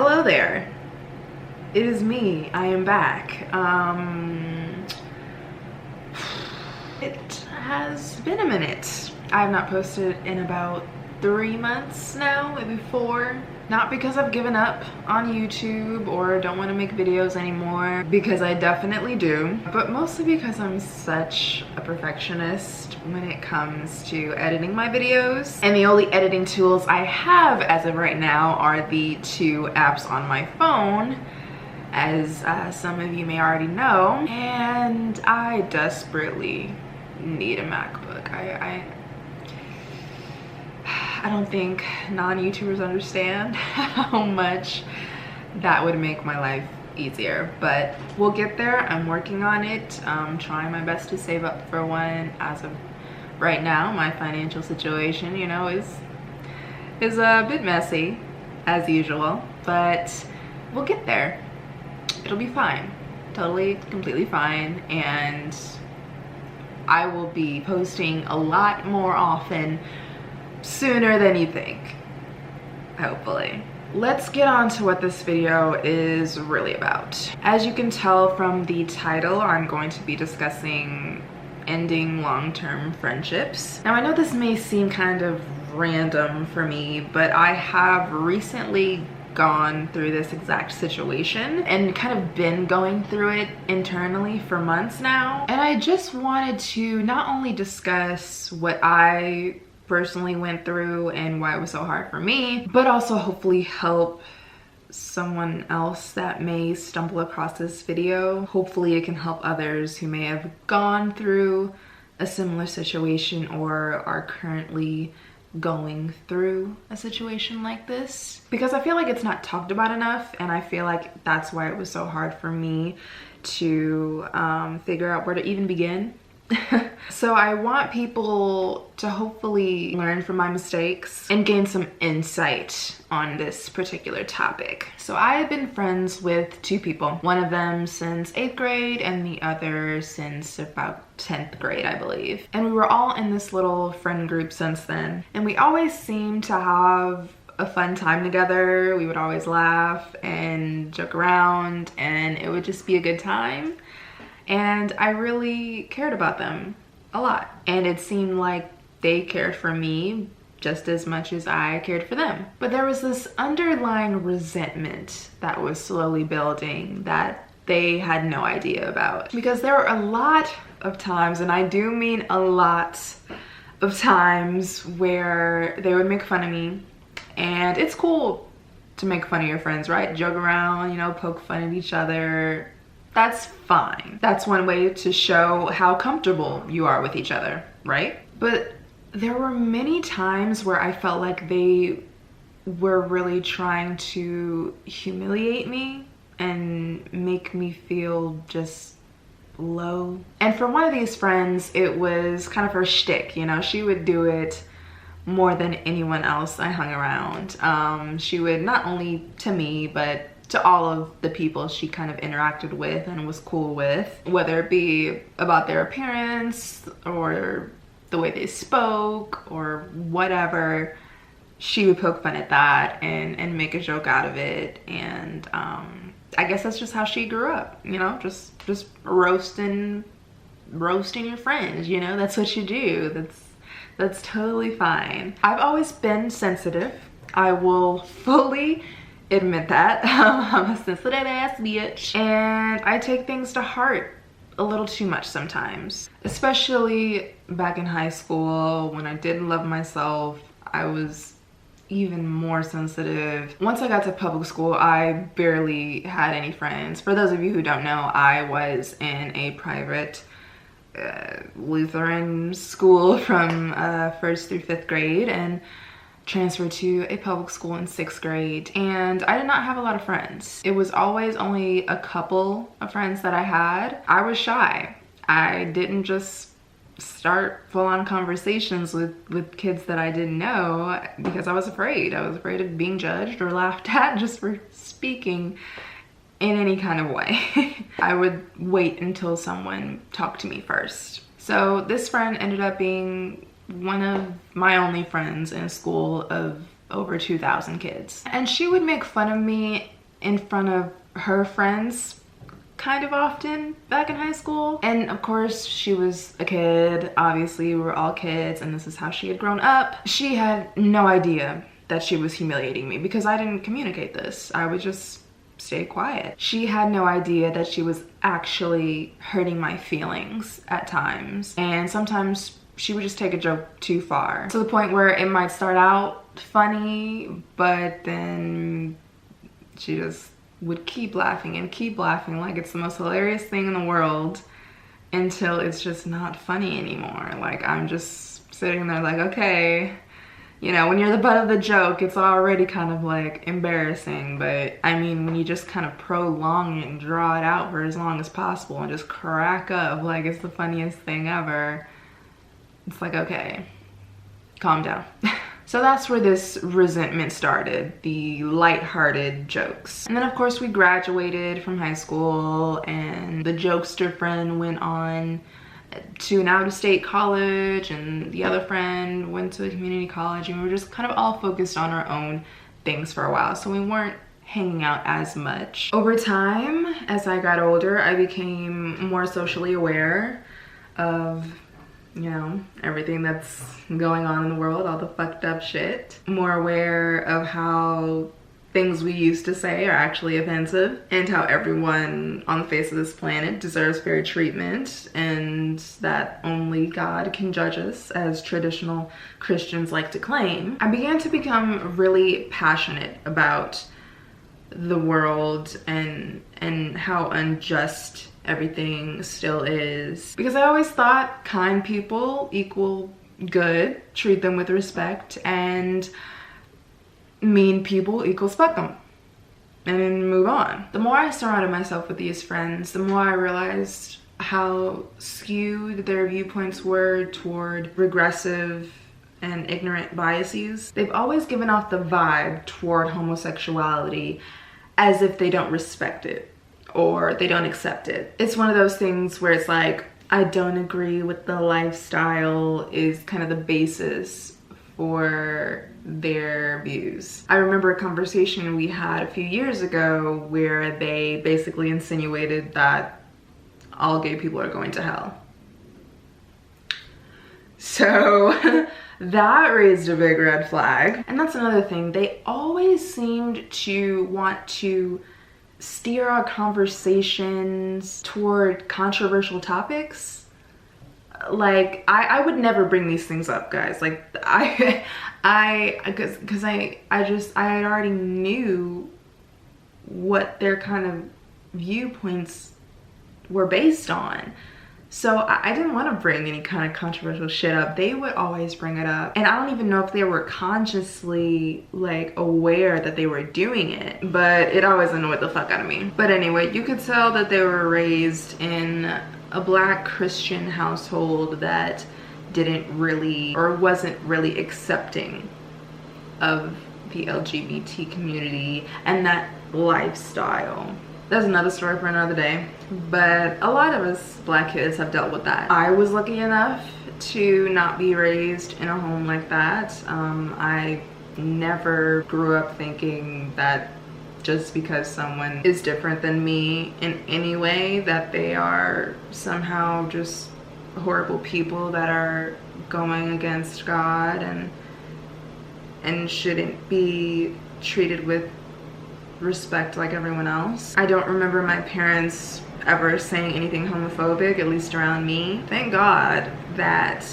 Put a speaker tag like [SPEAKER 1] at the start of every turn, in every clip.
[SPEAKER 1] Hello there. It is me. I am back. It has been a minute. I have not posted in about 3 months now, maybe 4. Not because I've given up on YouTube or don't want to make videos anymore, because I definitely do, but mostly because I'm such a perfectionist when it comes to editing my videos. And the only editing tools I have as of right now are the 2 apps on my phone, as some of you may already know, and I desperately need a MacBook. I don't think non-YouTubers understand how much that would make my life easier, but we'll get there. I'm working on it. I'm trying my best to save up for one. As of right now, my financial situation, you know, is a bit messy as usual, but we'll get there. It'll be fine. Totally, completely fine, and I will be posting a lot more often sooner than you think, hopefully. Let's get on to what this video is really about. As you can tell from the title, I'm going to be discussing ending long-term friendships. Now, I know this may seem kind of random for me, but I have recently gone through this exact situation and kind of been going through it internally for months now. And I just wanted to not only discuss what I personally went through and why it was so hard for me, but also hopefully help someone else that may stumble across this video. Hopefully it can help others who may have gone through a similar situation or are currently going through a situation like this, because I feel like it's not talked about enough, and I feel like that's why it was so hard for me to figure out where to even begin. So I want people to hopefully learn from my mistakes and gain some insight on this particular topic. So I have been friends with 2 people, one of them since 8th grade and the other since about 10th grade, I believe. And we were all in this little friend group since then. And we always seemed to have a fun time together. We would always laugh and joke around, and it would just be a good time. And I really cared about them a lot. And it seemed like they cared for me just as much as I cared for them. But there was this underlying resentment that was slowly building that they had no idea about. Because there were a lot of times, and I do mean a lot of times, where they would make fun of me. And it's cool to make fun of your friends, right? Joke around, you know, poke fun at each other. That's fine. That's one way to show how comfortable you are with each other, right? But there were many times where I felt like they were really trying to humiliate me and make me feel just low. And for one of these friends, it was kind of her shtick, you know? She would do it more than anyone else I hung around. She would, not only to me, but to all of the people she kind of interacted with and was cool with, whether it be about their appearance or the way they spoke or whatever, she would poke fun at that and make a joke out of it. And I guess that's just how she grew up, you know, just roasting your friends, you know? That's what you do. That's totally fine. I've always been sensitive. I will fully admit that. I'm a sensitive ass bitch, and I take things to heart a little too much sometimes, especially back in high school when I didn't love myself. I was even more sensitive. Once I got to public school, I barely had any friends. For those of you who don't know, I was in a private Lutheran school from 1st through 5th grade, and transferred to a public school in 6th grade, and I did not have a lot of friends. It was always only a couple of friends that I had. I was shy. I didn't just start full-on conversations with kids that I didn't know because I was afraid. I was afraid of being judged or laughed at just for speaking in any kind of way. I would wait until someone talked to me first. So this friend ended up being one of my only friends in school of over 2,000 kids. And she would make fun of me in front of her friends kind of often back in high school. And of course, she was a kid. Obviously, we were all kids, and this is how she had grown up. She had no idea that she was humiliating me because I didn't communicate this. I would just stay quiet. She had no idea that she was actually hurting my feelings at times. And sometimes she would just take a joke too far, to the point where it might start out funny, but then she just would keep laughing and keep laughing like it's the most hilarious thing in the world, until it's just not funny anymore. Like, I'm just sitting there like, okay, you know, when you're the butt of the joke, it's already kind of like embarrassing. But I mean, when you just kind of prolong it and draw it out for as long as possible and just crack up like it's the funniest thing ever, it's like, okay, calm down. So that's where this resentment started, the lighthearted jokes. And then of course we graduated from high school, and the jokester friend went on to an out-of-state college, and the other friend went to a community college, and we were just kind of all focused on our own things for a while. So we weren't hanging out as much. Over time, as I got older, I became more socially aware of, you know, everything that's going on in the world, all the fucked up shit. More aware of how things we used to say are actually offensive, and how everyone on the face of this planet deserves fair treatment, and that only God can judge us, as traditional Christians like to claim. I began to become really passionate about the world and how unjust everything still is, because I always thought kind people equal good, treat them with respect, and mean people equals fuck them and then move on. The more I surrounded myself with these friends, the more I realized how skewed their viewpoints were toward regressive and ignorant biases. They've always given off the vibe toward homosexuality as if they don't respect it or they don't accept it. It's one of those things where it's like, I don't agree with the lifestyle is kind of the basis for their views. I remember a conversation we had a few years ago where they basically insinuated that all gay people are going to hell. So that raised a big red flag. And that's another thing. They always seemed to want to steer our conversations toward controversial topics. Like, I would never bring these things up, guys. Like, I had already knew what their kind of viewpoints were based on. So I didn't want to bring any kind of controversial shit up. They would always bring it up. And I don't even know if they were consciously like aware that they were doing it, but it always annoyed the fuck out of me. But anyway, you could tell that they were raised in a Black Christian household that didn't really, or wasn't really accepting of the LGBT community and that lifestyle. That's another story for another day, but a lot of us Black kids have dealt with that. I was lucky enough to not be raised in a home like that. I never grew up thinking that just because someone is different than me in any way, that they are somehow just horrible people that are going against God and shouldn't be treated with respect like everyone else. I don't remember my parents ever saying anything homophobic, at least around me. Thank God that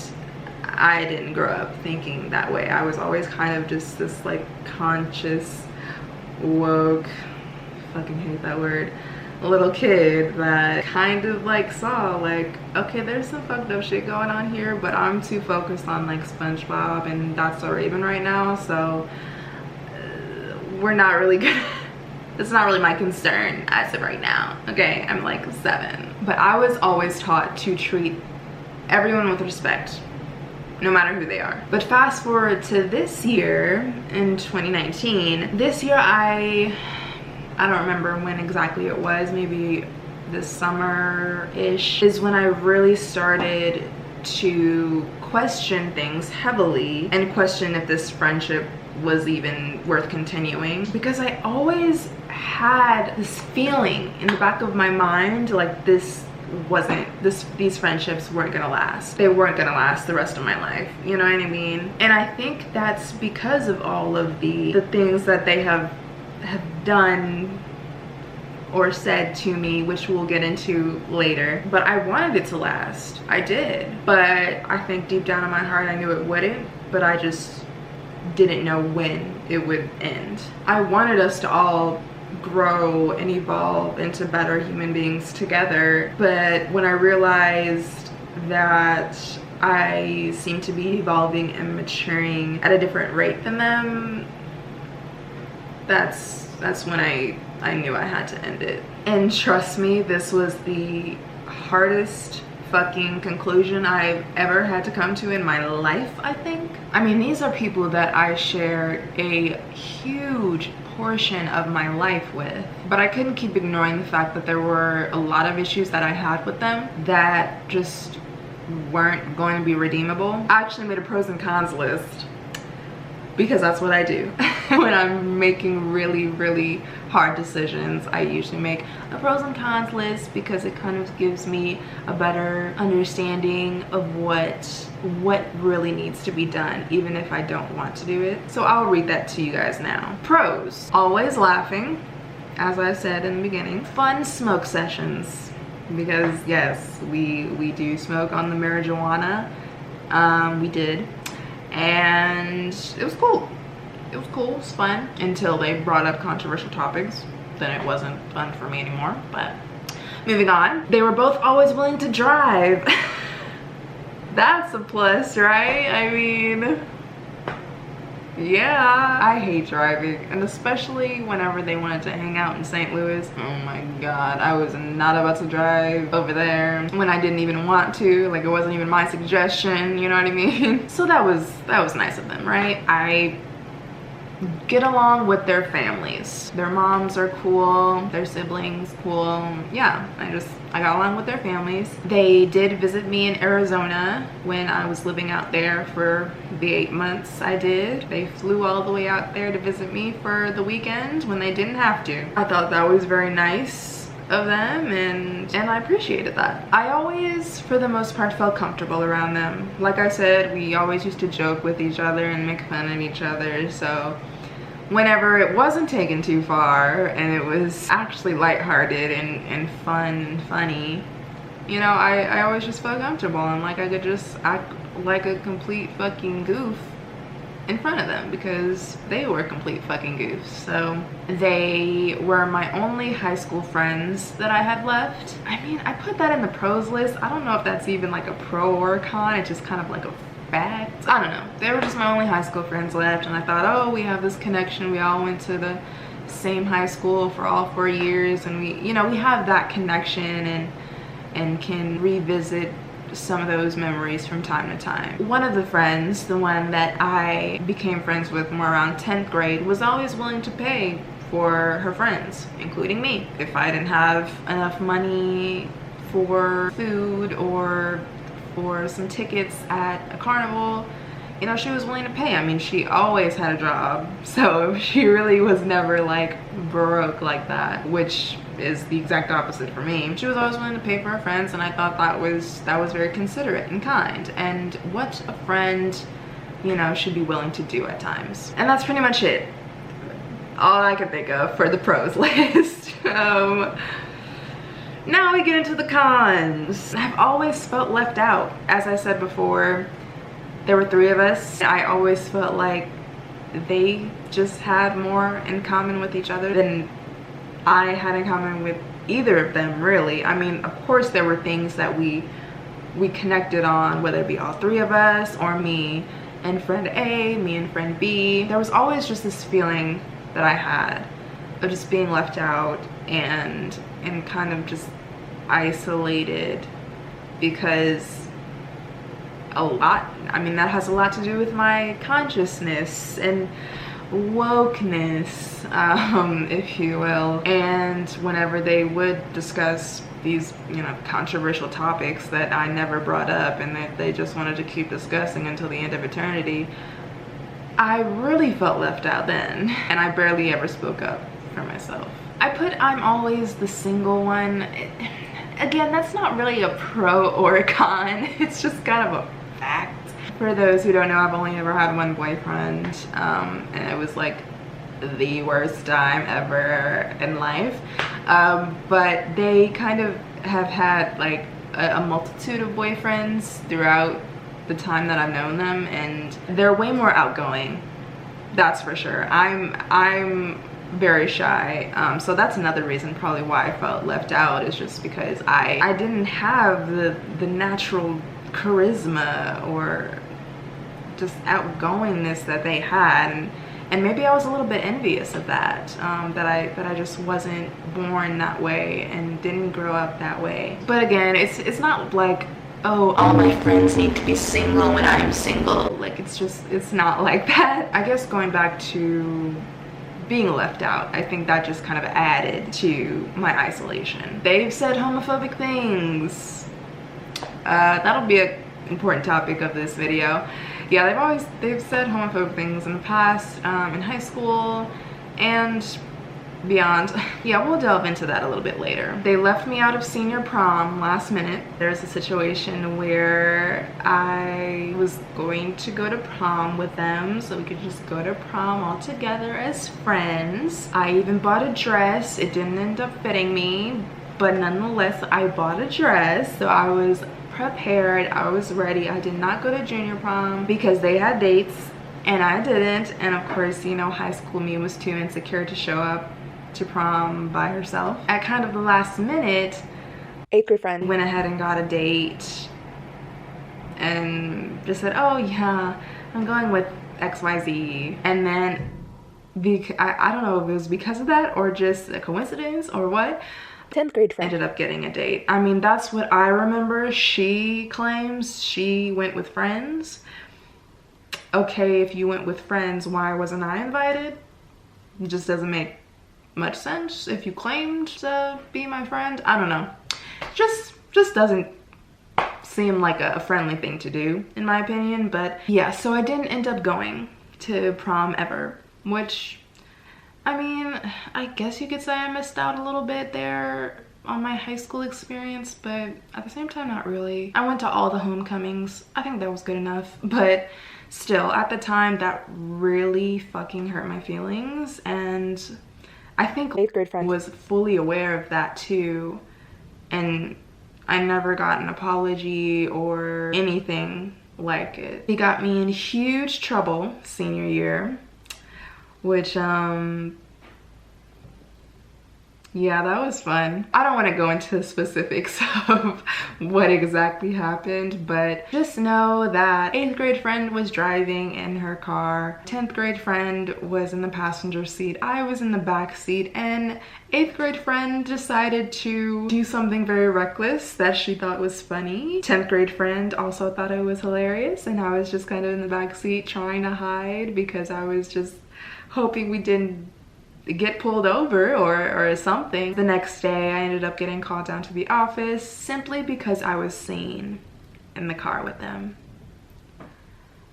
[SPEAKER 1] I didn't grow up thinking that way. I was always kind of just this like conscious, woke, fucking hate that word, little kid that kind of like saw like, okay, there's some fucked up shit going on here, but I'm too focused on like SpongeBob and That's So Raven right now, so we're not really good. It's not really my concern as of right now. Okay, I'm like 7. But I was always taught to treat everyone with respect, no matter who they are. But fast forward to this year, in 2019, this year I don't remember when exactly it was, maybe this summer-ish, is when I really started to question things heavily and question if this friendship was even worth continuing, because I always had this feeling in the back of my mind like these friendships weren't gonna last. They weren't gonna last the rest of my life, you know what I mean? And I think that's because of all of the things that they have done or said to me, which we'll get into later. But I wanted it to last. I did. But I think deep down in my heart I knew it wouldn't, but I just didn't know when it would end. I wanted us to all grow and evolve into better human beings together, but when I realized that I seemed to be evolving and maturing at a different rate than them, that's when I knew I had to end it. And trust me, this was the hardest fucking conclusion I've ever had to come to in my life, I think. I mean, these are people that I shared a huge portion of my life with, but I couldn't keep ignoring the fact that there were a lot of issues that I had with them that just weren't going to be redeemable. I actually made a pros and cons list, because that's what I do. When I'm making really hard decisions, I usually make a pros and cons list, because it kind of gives me a better understanding of what really needs to be done, even if I don't want to do it. So I'll read that to you guys now. Pros: always laughing, as I said in the beginning. Fun smoke sessions, because yes, we do smoke on the marijuana. We did. And it was cool. It was cool, it was fun, until they brought up controversial topics. Then it wasn't fun for me anymore, but moving on. They were both always willing to drive. That's a plus, right? I mean, yeah. I hate driving, and especially whenever they wanted to hang out in St. Louis. Oh my god, I was not about to drive over there when I didn't even want to. Like, it wasn't even my suggestion, you know what I mean? So that was nice of them, right? I get along with their families. Their moms are cool, their siblings cool. Yeah, I got along with their families. They did visit me in Arizona when I was living out there for the 8 months I did. They flew all the way out there to visit me for the weekend when they didn't have to. I thought that was very nice of them, and I appreciated that. I always, for the most part, felt comfortable around them. Like I said, we always used to joke with each other and make fun of each other, so whenever it wasn't taken too far and it was actually lighthearted and fun and funny, you know, I always just felt comfortable, and like I could just act like a complete fucking goof in front of them, because they were complete fucking goofs. So they were my only high school friends that I had left. I mean, I put that in the pros list. I don't know if that's even like a pro or a con. It's just kind of like a fact. I don't know. They were just my only high school friends left, and I thought, oh, we have this connection. We all went to the same high school for all 4 years, and we, you know, we have that connection and can revisit some of those memories from time to time. One of the friends, the one that I became friends with more around 10th grade, was always willing to pay for her friends, including me. If I didn't have enough money for food or for some tickets at a carnival, you know, she was willing to pay. I mean, she always had a job, so she really was never like broke like that, which is the exact opposite for me. She was always willing to pay for her friends, and I thought that was very considerate and kind, and what a friend, you know, should be willing to do at times. And that's pretty much it. All I can think of for the pros list. Now we get into the cons. I've always felt left out. As I said before, there were 3 of us. I always felt like they just had more in common with each other than I had in common with either of them, really. I mean, of course there were things that we connected on, whether it be all 3 of us or me and friend A, me and friend B. There was always just this feeling that I had of just being left out and kind of just isolated, because that has a lot to do with my consciousness and wokeness, if you will. And whenever they would discuss these, you know, controversial topics that I never brought up and that they just wanted to keep discussing until the end of eternity, I really felt left out then, and I barely ever spoke up for myself. I put I'm always the single one. Again, that's not really a pro or a con. It's just kind of a fact. For those who don't know, I've only ever had one boyfriend, and it was like the worst time ever in life. But they kind of have had like a multitude of boyfriends throughout the time that I've known them, and they're way more outgoing, that's for sure. I'm very shy, so that's another reason probably why I felt left out, is just because I didn't have the natural charisma or just outgoingness that they had, and maybe I was a little bit envious of that, that I just wasn't born that way and didn't grow up that way. But again, it's not like, oh, all my friends need to be single when I'm single. Like, it's not like that. I guess going back to being left out, I think that just kind of added to my isolation. They've said homophobic things. That'll be an important topic of this video. Yeah, they've said homophobic things in the past, in high school and beyond. Yeah, we'll delve into that a little bit later. They left me out of senior prom last minute. There's a situation where I was going to go to prom with them, so we could just go to prom all together as friends. I even bought a dress. It didn't end up fitting me, but nonetheless, I bought a dress, so I was prepared, I was ready. I did not go to junior prom because they had dates and I didn't, and of course, you know, high school me was too insecure to show up to prom by herself. At kind of the last minute, 8th grade friend went ahead and got a date and just said, oh yeah, I'm going with XYZ. And then I don't know if it was because of that or just a coincidence or what, 10th grade friend ended up getting a date. I mean, that's what I remember. She claims she went with friends. Okay, if you went with friends, why wasn't I invited? It just doesn't make much sense. If you claimed to be my friend, I don't know. Just doesn't seem like a friendly thing to do, in my opinion. But yeah, so I didn't end up going to prom ever, which, I mean, I guess you could say I missed out a little bit there on my high school experience, but at the same time, not really. I went to all the homecomings. I think that was good enough, but still, at the time, that really fucking hurt my feelings, and I think 8th grade friend was fully aware of that too, and I never got an apology or anything like it. He got me in huge trouble senior year, which yeah, that was fun. I don't want to go into the specifics of what exactly happened, but just know that 8th grade friend was driving in her car, 10th grade friend was in the passenger seat, I was in the back seat, and 8th grade friend decided to do something very reckless that she thought was funny. 10th grade friend also thought it was hilarious, and I was just kind of in the back seat trying to hide because I was just hoping we didn't get pulled over or something. The next day, I ended up getting called down to the office simply because I was seen in the car with them.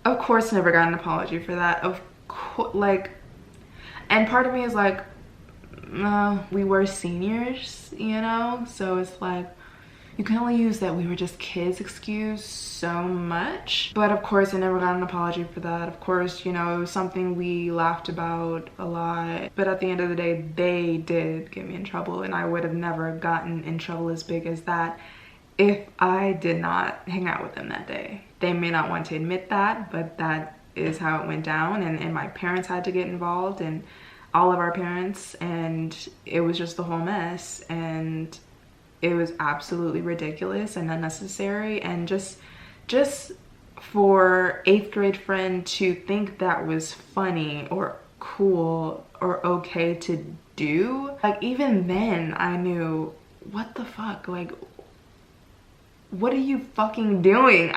[SPEAKER 1] Of course, never got an apology for that. Of course, like, and part of me is like, we were seniors, you know? So it's like, you can only use that we were just kids excuse so much. But of course, I never got an apology for that. Of course, you know, it was something we laughed about a lot. But at the end of the day, they did get me in trouble, and I would have never gotten in trouble as big as that if I did not hang out with them that day. They may not want to admit that, but that is how it went down. And my parents had to get involved, and all of our parents, and it was just the whole mess. And it was absolutely ridiculous and unnecessary, and just for 8th grade friend to think that was funny or cool or okay to do, like, even then I knew, what the fuck, like, what are you fucking doing?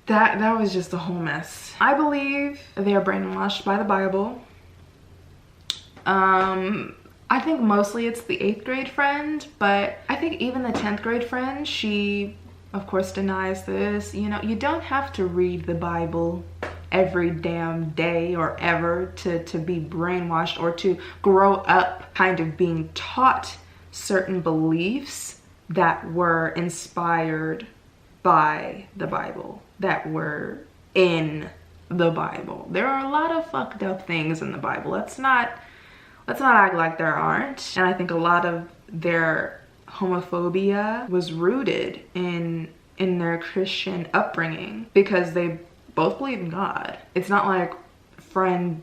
[SPEAKER 1] That was just a whole mess. I believe they are brainwashed by the Bible. I think mostly it's the 8th grade friend, but I think even the 10th grade friend, she of course denies this. You know, you don't have to read the Bible every damn day or ever to be brainwashed or to grow up kind of being taught certain beliefs that were inspired by the Bible, that were in the Bible. There are a lot of fucked up things in the Bible. Let's not act like there aren't. And I think a lot of their homophobia was rooted in their Christian upbringing, because they both believe in God. It's not like friend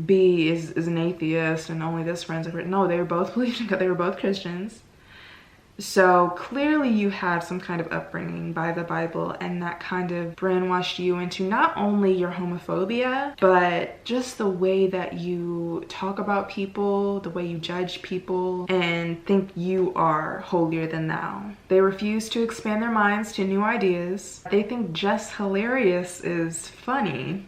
[SPEAKER 1] B is an atheist and only this friend's a Christian. No, they were both believed in God. They were both Christians. So clearly you have some kind of upbringing by the Bible, and that kind of brainwashed you into not only your homophobia, but just the way that you talk about people, the way you judge people, and think you are holier than thou. They refuse to expand their minds to new ideas. They think just hilarious is funny.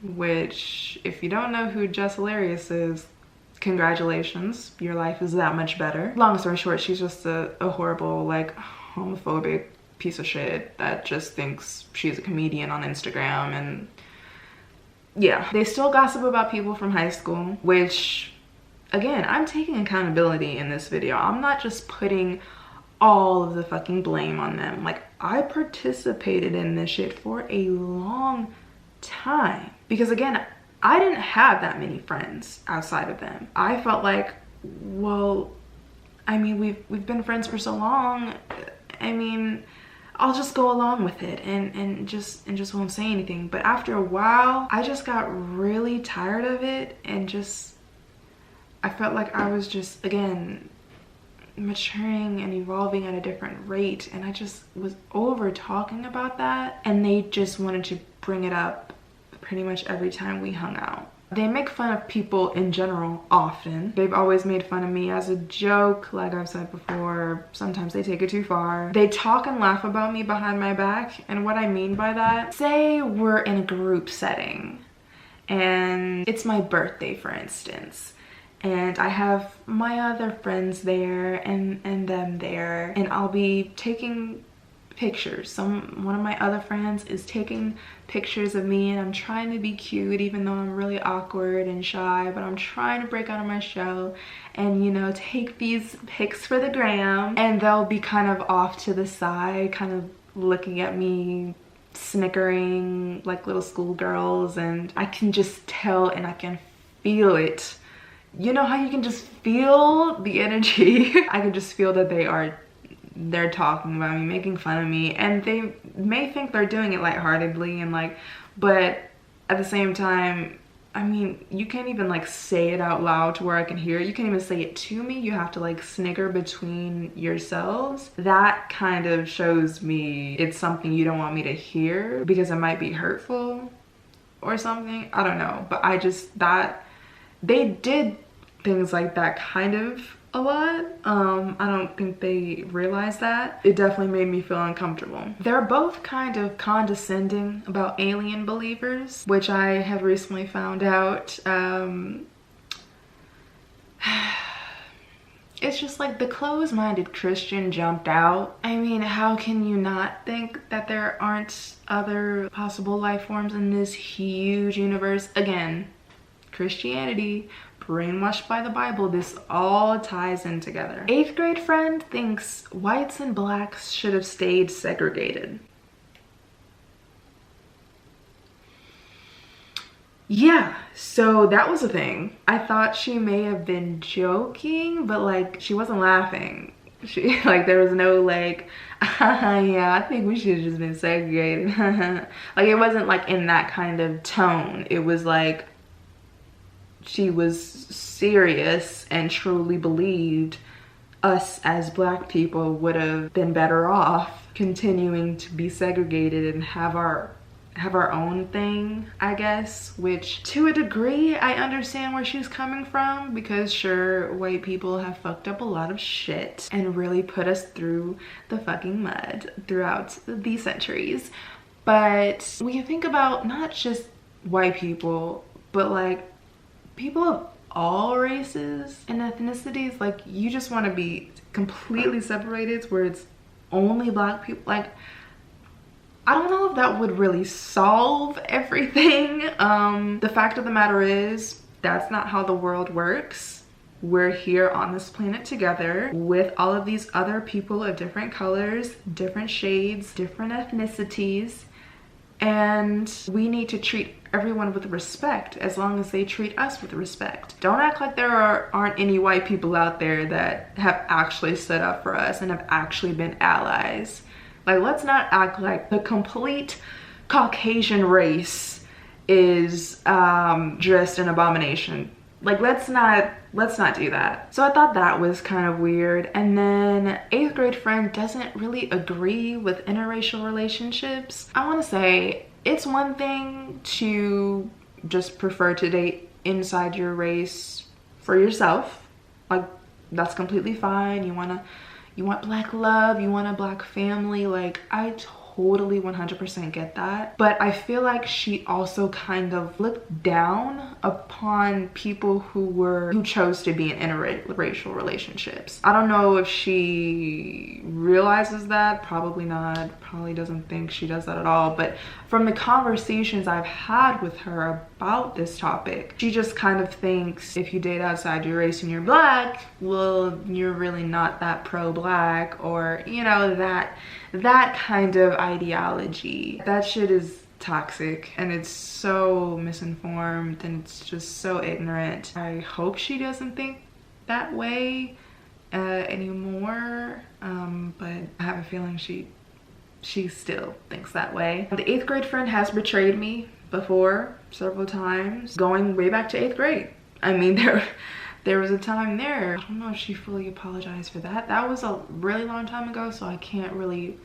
[SPEAKER 1] Which, if you don't know who Just Hilarious is, congratulations, your life is that much better. Long story short, she's just a horrible, like, homophobic piece of shit that just thinks she's a comedian on Instagram. And yeah, they still gossip about people from high school, which, again, I'm taking accountability in this video. I'm not just putting all of the fucking blame on them. Like, I participated in this shit for a long time, because again, I didn't have that many friends outside of them. I felt like, well, I mean, we've been friends for so long. I mean, I'll just go along with it and just won't say anything. But after a while, I just got really tired of it, and just, I felt like I was just, again, maturing and evolving at a different rate, and I just was over talking about that, and they just wanted to bring it up pretty much every time we hung out. They make fun of people in general often. They've always made fun of me as a joke, like I've said before. Sometimes they take it too far. They talk and laugh about me behind my back, and what I mean by that, say we're in a group setting and it's my birthday, for instance, and I have my other friends there and them there, and I'll be taking pictures. One of my other friends is taking pictures of me, and I'm trying to be cute, even though I'm really awkward and shy, but I'm trying to break out of my shell and, you know, take these pics for the gram. And they'll be kind of off to the side, kind of looking at me, snickering like little schoolgirls, and I can just tell and I can feel it. You know how you can just feel the energy? I can just feel that they're talking about me, making fun of me, and they may think they're doing it lightheartedly and like, but at the same time, I mean, you can't even like say it out loud to where I can hear it. You can't even say it to me. You have to like snigger between yourselves. That kind of shows me it's something you don't want me to hear, because it might be hurtful or something. I don't know, but they did things like that kind of a lot. I don't think they realized that. It definitely made me feel uncomfortable. They're both kind of condescending about alien believers, which I have recently found out. It's just like the closed-minded Christian jumped out. I mean, how can you not think that there aren't other possible life forms in this huge universe? Again, Christianity, brainwashed by the Bible, this all ties in together. 8th grade friend thinks whites and blacks should have stayed segregated. Yeah, so that was a thing. I thought she may have been joking, but like, she wasn't laughing. She, like, there was no like, yeah, I think we should have just been segregated. Like, it wasn't like in that kind of tone. It was like, she was serious and truly believed us as black people would have been better off continuing to be segregated and have our own thing, I guess, which to a degree I understand where she's coming from, because sure, white people have fucked up a lot of shit and really put us through the fucking mud throughout the centuries. But when you think about not just white people, but like people of all races and ethnicities, like, you just want to be completely separated where it's only black people. Like, I don't know if that would really solve everything. The fact of the matter is, that's not how the world works. We're here on this planet together with all of these other people of different colors, different shades, different ethnicities, and we need to treat everyone with respect as long as they treat us with respect. Don't act like there aren't any white people out there that have actually stood up for us and have actually been allies. Like, let's not act like the complete Caucasian race is just an abomination. Like, let's not do that. So I thought that was kind of weird. And then 8th grade friend doesn't really agree with interracial relationships. I want to say it's one thing to just prefer to date inside your race for yourself. Like, that's completely fine. You want black love, you want a black family. Like, I totally 100% get that. But I feel like she also kind of looked down upon people who chose to be in interracial relationships. I don't know if she realizes that, probably not, probably doesn't think she does that at all. But from the conversations I've had with her about this topic, she just kind of thinks if you date outside your race and you're black, well, you're really not that pro-black, or, you know, that kind of ideology. That shit is toxic, and it's so misinformed, and it's just so ignorant. I hope she doesn't think that way anymore, but I have a feeling she still thinks that way. The 8th grade friend has betrayed me before several times, going way back to 8th grade. I mean, there was a time there. I don't know if she fully apologized for that. That was a really long time ago, so I can't really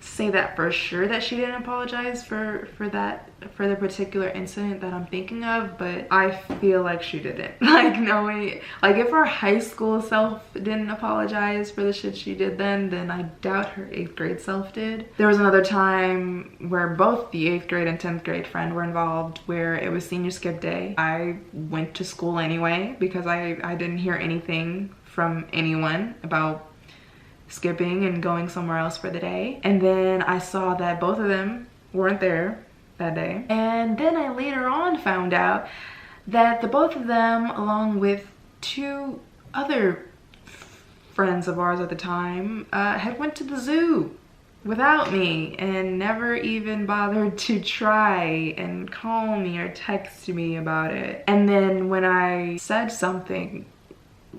[SPEAKER 1] say that for sure that she didn't apologize for the particular incident that I'm thinking of, but I feel like she didn't. Like, no way. Like, if her high school self didn't apologize for the shit she did then I doubt her 8th grade self did. There was another time where both the 8th grade and 10th grade friend were involved, where it was senior skip day. I went to school anyway because I didn't hear anything from anyone about skipping and going somewhere else for the day. And then I saw that both of them weren't there that day. And then I later on found out that the both of them, along with 2 other friends of ours at the time, had went to the zoo without me and never even bothered to try and call me or text me about it. And then when I said something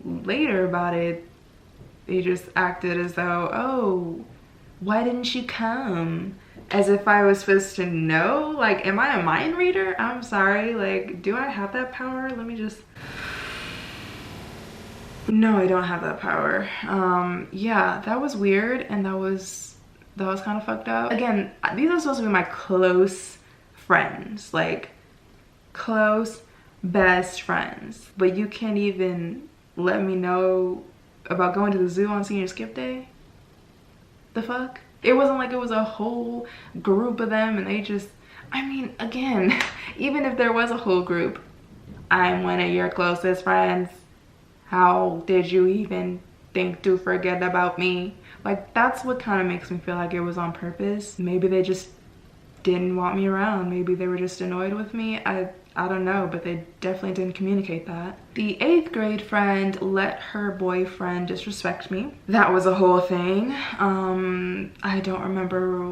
[SPEAKER 1] later about it, they just acted as though, oh, why didn't you come? As if I was supposed to know. Like, am I a mind reader? I'm sorry, like, do I have that power? Let me just... No, I don't have that power. Yeah, that was weird, and that was kind of fucked up. Again, these are supposed to be my close friends, like close best friends, but you can't even let me know about going to the zoo on senior skip day? The fuck? It wasn't like it was a whole group of them and they just, I mean, again, even if there was a whole group, I'm one of your closest friends. How did you even think to forget about me? Like, that's what kind of makes me feel like it was on purpose. Maybe they just didn't want me around. Maybe they were just annoyed with me. I don't know, but they definitely didn't communicate that. The 8th grade friend let her boyfriend disrespect me. That was a whole thing. I don't remember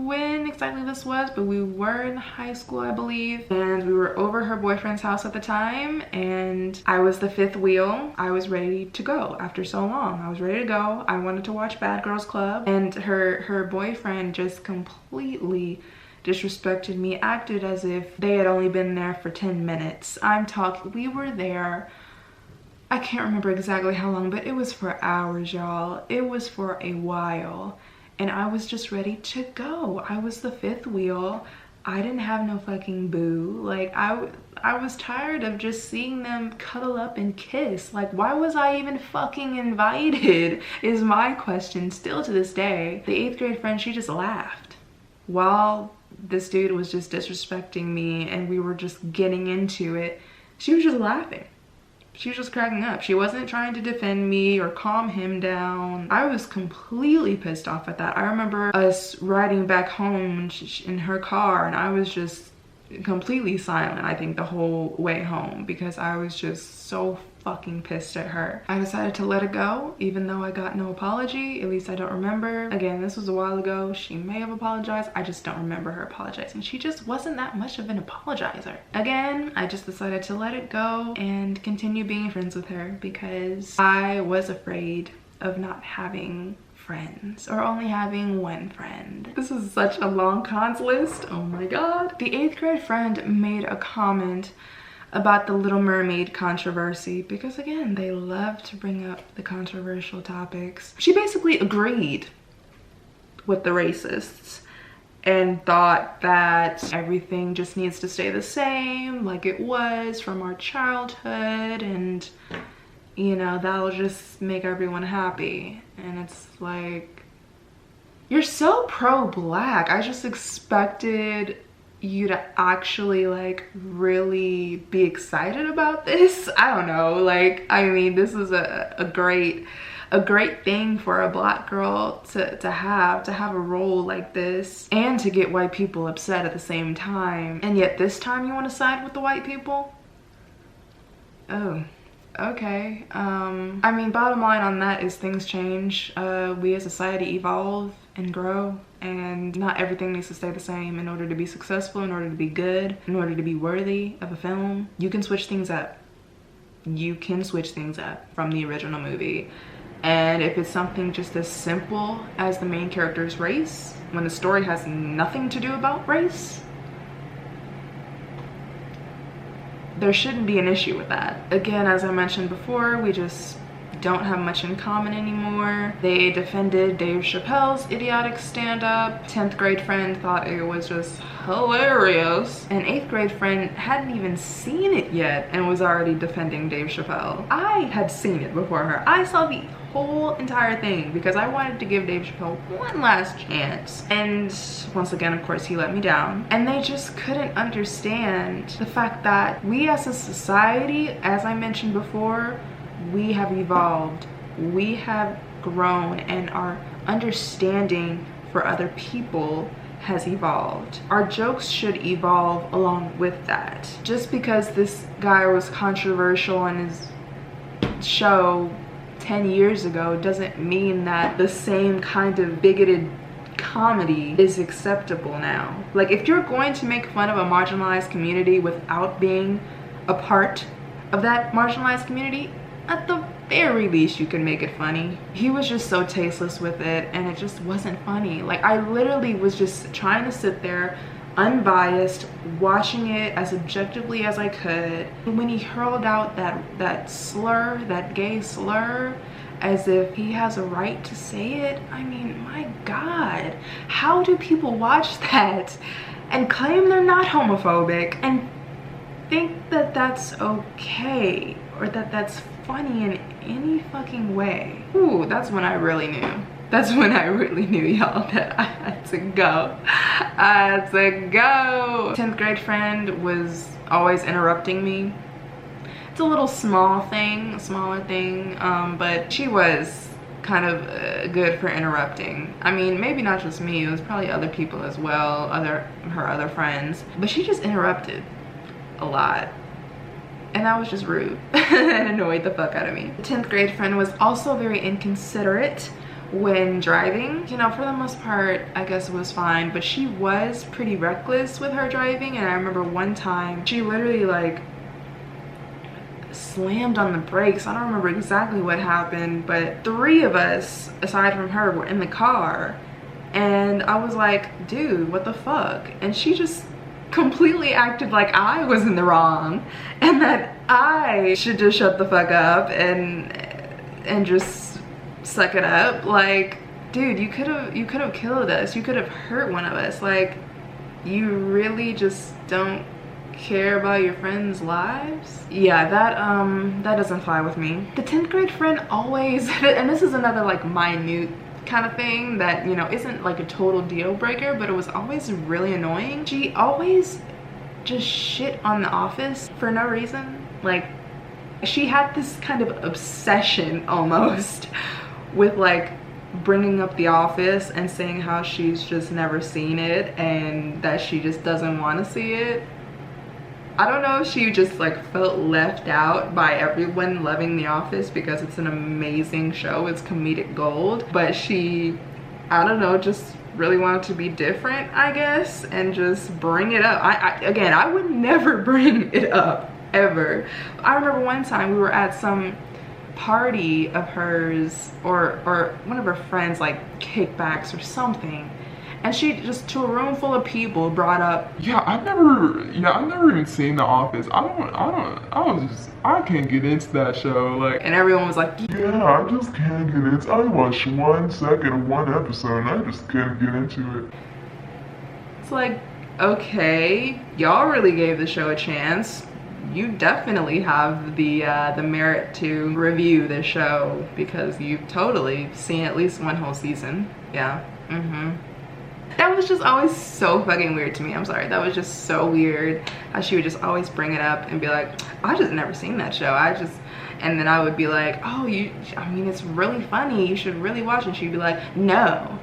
[SPEAKER 1] when exactly this was, but we were in high school, I believe, and we were over her boyfriend's house at the time, and I was the 5th wheel. I was ready to go after so long. I was ready to go. I wanted to watch Bad Girls Club, and her boyfriend just completely disrespected me, acted as if they had only been there for 10 minutes. We were there, I can't remember exactly how long, but it was for hours, y'all. It was for a while, and I was just ready to go. I was the 5th wheel. I didn't have no fucking boo. Like, I was tired of just seeing them cuddle up and kiss. Like, why was I even fucking invited is my question still to this day. The 8th grade friend, she just laughed while this dude was just disrespecting me and we were just getting into it. She was just laughing. She was just cracking up. She wasn't trying to defend me or calm him down. I was completely pissed off at that. I remember us riding back home in her car, and I was just completely silent, I think, the whole way home, because I was just so fucking pissed at her. I decided to let it go, even though I got no apology. At least I don't remember. Again, this was a while ago. She may have apologized. I just don't remember her apologizing. She just wasn't that much of an apologizer. Again, I just decided to let it go and continue being friends with her, because I was afraid of not having friends, or only having one friend. This is such a long cons list. Oh my god. The 8th grade friend made a comment about the Little Mermaid controversy, because again, they love to bring up the controversial topics. She basically agreed with the racists and thought that everything just needs to stay the same like it was from our childhood, and you know, that'll just make everyone happy. And it's like, you're so pro-black. I just expected you to actually like really be excited about this. I don't know, like, I mean, this is a great thing for a black girl to have a role like this, and to get white people upset at the same time. And yet this time you want to side with the white people? Oh, okay. I mean, bottom line on that is things change. We as a society evolve and grow, and not everything needs to stay the same in order to be successful, in order to be good, in order to be worthy of a film. You can switch things up. You can switch things up from the original movie. And if it's something just as simple as the main character's race, when the story has nothing to do about race, there shouldn't be an issue with that. Again, as I mentioned before, we just don't have much in common anymore. They defended Dave Chappelle's idiotic stand-up. 10th grade friend thought it was just hilarious. An 8th grade friend hadn't even seen it yet and was already defending Dave Chappelle. I had seen it before her. I saw the whole entire thing because I wanted to give Dave Chappelle one last chance. And once again, of course, he let me down. And they just couldn't understand the fact that we as a society, as I mentioned before, we have evolved, we have grown, and our understanding for other people has evolved. Our jokes should evolve along with that. Just because this guy was controversial in his show 10 years ago doesn't mean that the same kind of bigoted comedy is acceptable now. Like, if you're going to make fun of a marginalized community without being a part of that marginalized community, at the very least you can make it funny. He was just so tasteless with it, and it just wasn't funny. Like, I literally was just trying to sit there unbiased, watching it as objectively as I could. When he hurled out that slur, that gay slur, as if he has a right to say it, I mean, my God, how do people watch that and claim they're not homophobic and think that that's okay, or that that's funny in any fucking way? Ooh, that's when I really knew. That's when I really knew, y'all, that I had to go. I had to go. 10th grade friend was always interrupting me. It's a little smaller thing, but she was kind of good for interrupting. I mean, maybe not just me, it was probably other people as well, her other friends, but she just interrupted a lot. And that was just rude and annoyed the fuck out of me. The 10th grade friend was also very inconsiderate when driving. You know, for the most part, I guess it was fine, but she was pretty reckless with her driving. And I remember one time she literally like slammed on the brakes. I don't remember exactly what happened, but 3 of us, aside from her, were in the car. And I was like, dude, what the fuck? And she just completely acted like I was in the wrong and that I should just shut the fuck up and just suck it up. Like, dude, you could have killed us. You could have hurt one of us. Like, you really just don't care about your friends' lives? Yeah, that doesn't fly with me. The 10th grade friend always, and this is another like minute kind of thing that, you know, isn't like a total deal breaker, but it was always really annoying. She always just shit on The Office for no reason. Like, she had this kind of obsession almost with like bringing up The Office and saying how she's just never seen it and that she just doesn't want to see it. I don't know if she just like felt left out by everyone loving The Office because it's an amazing show, it's comedic gold, but she, I don't know, just really wanted to be different, I guess, and just bring it up. Again, I would never bring it up, ever. I remember one time we were at some party of hers or one of her friends, like kickbacks or something, and she just, to a room full of people, brought up,
[SPEAKER 2] I've never even seen The Office. I can't get into that show. Like,
[SPEAKER 1] and everyone was like,
[SPEAKER 2] yeah, I just can't get into it. I watched 1 second of one episode and I just couldn't get into it.
[SPEAKER 1] it's like, okay, y'all really gave the show a chance. You definitely have the merit to review the show because you've totally seen at least one whole season. Yeah. That was just always so fucking weird to me. I'm sorry, that was just so weird how she would just always bring it up and be like, I just never seen that show. And then I would be like, oh, I mean, it's really funny, you should really watch it. And she'd be like, no.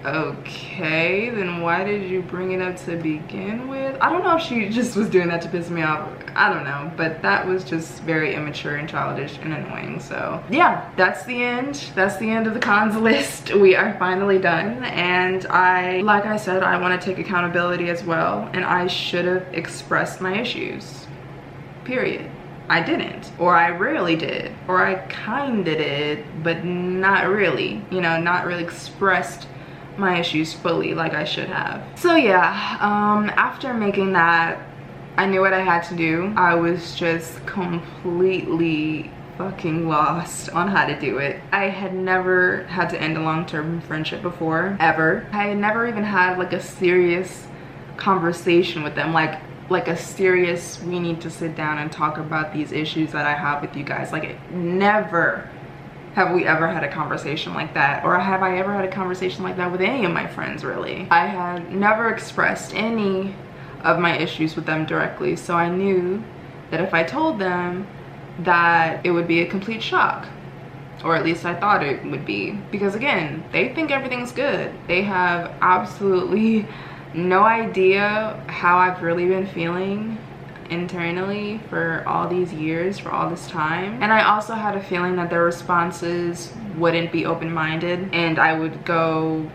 [SPEAKER 1] Okay, then why did you bring it up to begin with? I don't know if she just was doing that to piss me off. I don't know, but that was just very immature and childish and annoying. So yeah, that's the end. That's the end of the cons list. We are finally done. And like I said, I want to take accountability as well. And I should have expressed my issues, period. I didn't, or I rarely did, or I kinda did, but not really, you know, not really expressed my issues fully like I should have. So yeah, after making that, I knew what I had to do. I was just completely fucking lost on how to do it. I had never had to end a long-term friendship before, ever. I had never even had like a serious conversation with them, like a serious, we need to sit down and talk about these issues that I have with you guys. Like, never have we ever had a conversation like that, or have I ever had a conversation like that with any of my friends, really. I had never expressed any of my issues with them directly, so I knew that if I told them, that it would be a complete shock, or at least I thought it would be, because again, they think everything's good. They have absolutely no idea how I've really been feeling internally for all these years, for all this time. And I also had a feeling that their responses wouldn't be open-minded and I would go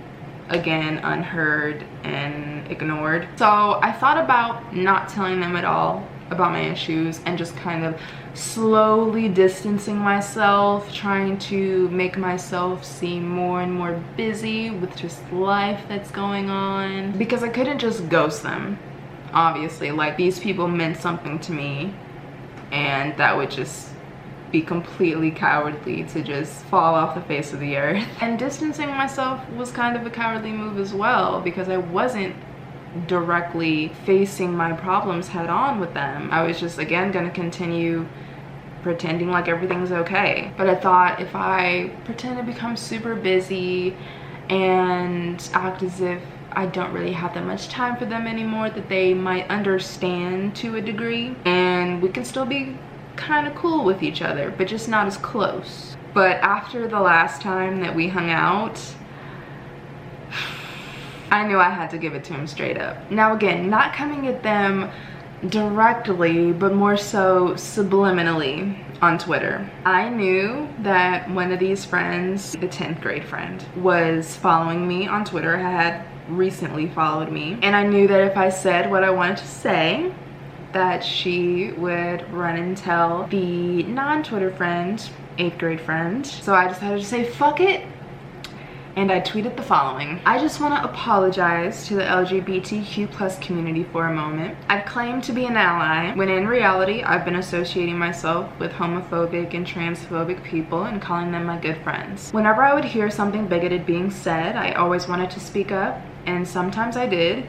[SPEAKER 1] again unheard and ignored. So I thought about not telling them at all about my issues and just kind of slowly distancing myself, trying to make myself seem more and more busy with just life that's going on, because I couldn't just ghost them. Obviously, like, these people meant something to me and that would just be completely cowardly to just fall off the face of the earth. And distancing myself was kind of a cowardly move as well, because I wasn't directly facing my problems head on with them. I was just, again, gonna continue pretending like everything's okay. But I thought if I pretend to become super busy and act as if I don't really have that much time for them anymore, that they might understand to a degree and we can still be kind of cool with each other, but just not as close. But after the last time that we hung out, I knew I had to give it to him straight up. Now again, not coming at them directly, but more so subliminally on Twitter. I knew that one of these friends, the 10th grade friend, was following me on Twitter, had recently followed me, and I knew that if I said what I wanted to say, that she would run and tell the non-Twitter friend, 8th grade friend. So I decided to say fuck it, and I tweeted the following. I just want to apologize to the LGBTQ+ community for a moment. I've claimed to be an ally, when in reality I've been associating myself with homophobic and transphobic people and calling them my good friends. Whenever I would hear something bigoted being said, I always wanted to speak up, and sometimes I did,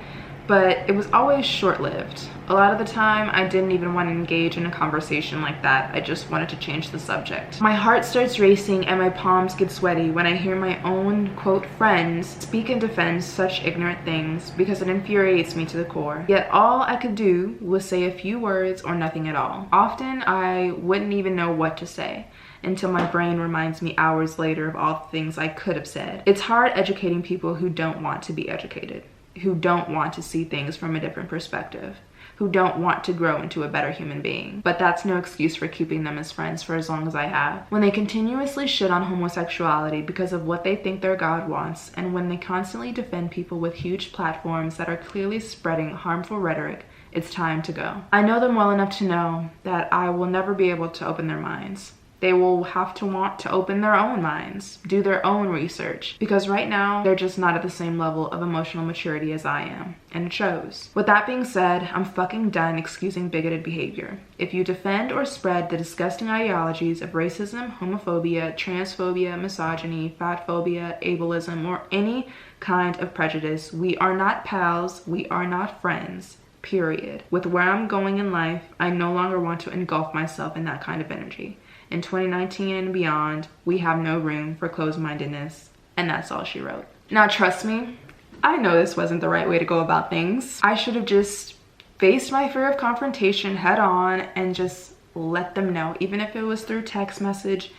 [SPEAKER 1] but it was always short-lived. A lot of the time, I didn't even want to engage in a conversation like that. I just wanted to change the subject. My heart starts racing and my palms get sweaty when I hear my own, quote, friends speak and defend such ignorant things because it infuriates me to the core. Yet all I could do was say a few words or nothing at all. Often, I wouldn't even know what to say until my brain reminds me hours later of all the things I could have said. It's hard educating people who don't want to be educated, who don't want to see things from a different perspective, who don't want to grow into a better human being. But that's no excuse for keeping them as friends for as long as I have. When they continuously shit on homosexuality because of what they think their God wants, and when they constantly defend people with huge platforms that are clearly spreading harmful rhetoric, it's time to go. I know them well enough to know that I will never be able to open their minds. They will have to want to open their own minds, do their own research, because right now they're just not at the same level of emotional maturity as I am, and it shows. With that being said, I'm fucking done excusing bigoted behavior. If you defend or spread the disgusting ideologies of racism, homophobia, transphobia, misogyny, fatphobia, ableism, or any kind of prejudice, we are not pals, we are not friends. Period. With where I'm going in life, I no longer want to engulf myself in that kind of energy. In 2019 and beyond, we have no room for closed-mindedness, and that's all she wrote. Now, trust me, I know this wasn't the right way to go about things. I should have just faced my fear of confrontation head on and just let them know, even if it was through text message,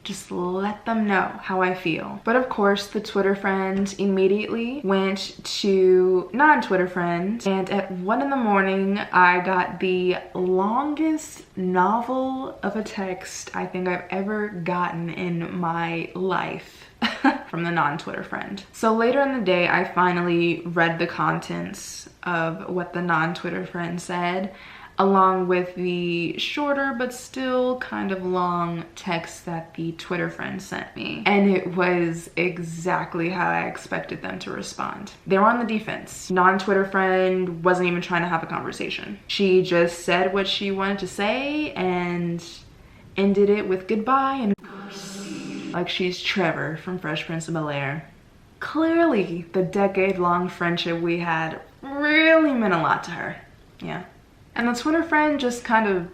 [SPEAKER 1] just let them know how I feel. But of course, the Twitter friend immediately went to non-Twitter friend, and at 1 in the morning, I got the longest novel of a text I think I've ever gotten in my life from the non-Twitter friend. So later in the day, I finally read the contents of what the non-Twitter friend said, along with the shorter but still kind of long text that the Twitter friend sent me. And it was exactly how I expected them to respond. They were on the defense. Non-Twitter friend wasn't even trying to have a conversation. She just said what she wanted to say and ended it with goodbye and like she's Trevor from Fresh Prince of Bel-Air. Clearly, the decade-long friendship we had really meant a lot to her. Yeah. And the Twitter friend just kind of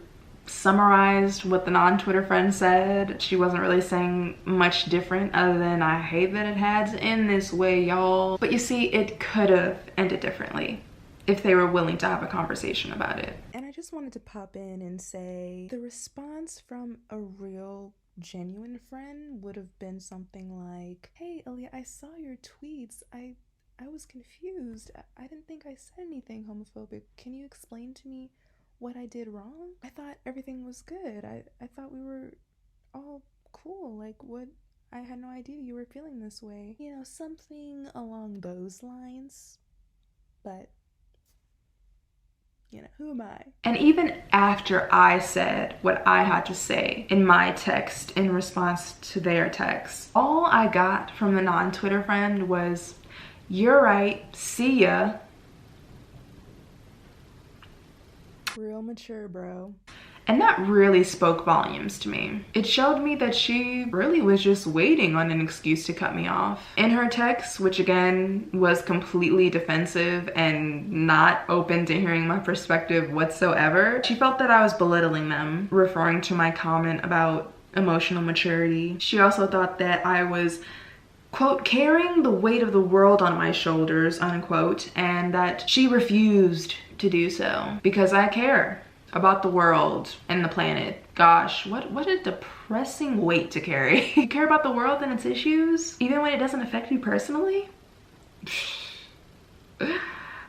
[SPEAKER 1] summarized what the non-Twitter friend said. She wasn't really saying much different other than, I hate that it had to end this way, y'all. But you see, it could have ended differently if they were willing to have a conversation about it.
[SPEAKER 3] And I just wanted to pop in and say the response from a real genuine friend would have been something like, hey Aliyah, I saw your tweets. I was confused. I didn't think I said anything homophobic. Can you explain to me what I did wrong? I thought everything was good. I thought we were all cool. Like, what? I had no idea you were feeling this way. You know, something along those lines. But, you know, who am I?
[SPEAKER 1] And even after I said what I had to say in my text in response to their text, all I got from the non-Twitter friend was, you're right, see ya.
[SPEAKER 3] Real mature, bro.
[SPEAKER 1] And that really spoke volumes to me. It showed me that she really was just waiting on an excuse to cut me off. In her text, which again was completely defensive and not open to hearing my perspective whatsoever, she felt that I was belittling them, referring to my comment about emotional maturity. She also thought that I was, quote, carrying the weight of the world on my shoulders, unquote, and that she refused to do so because I care about the world and the planet. Gosh, what a depressing weight to carry. You care about the world and its issues, even when it doesn't affect you personally?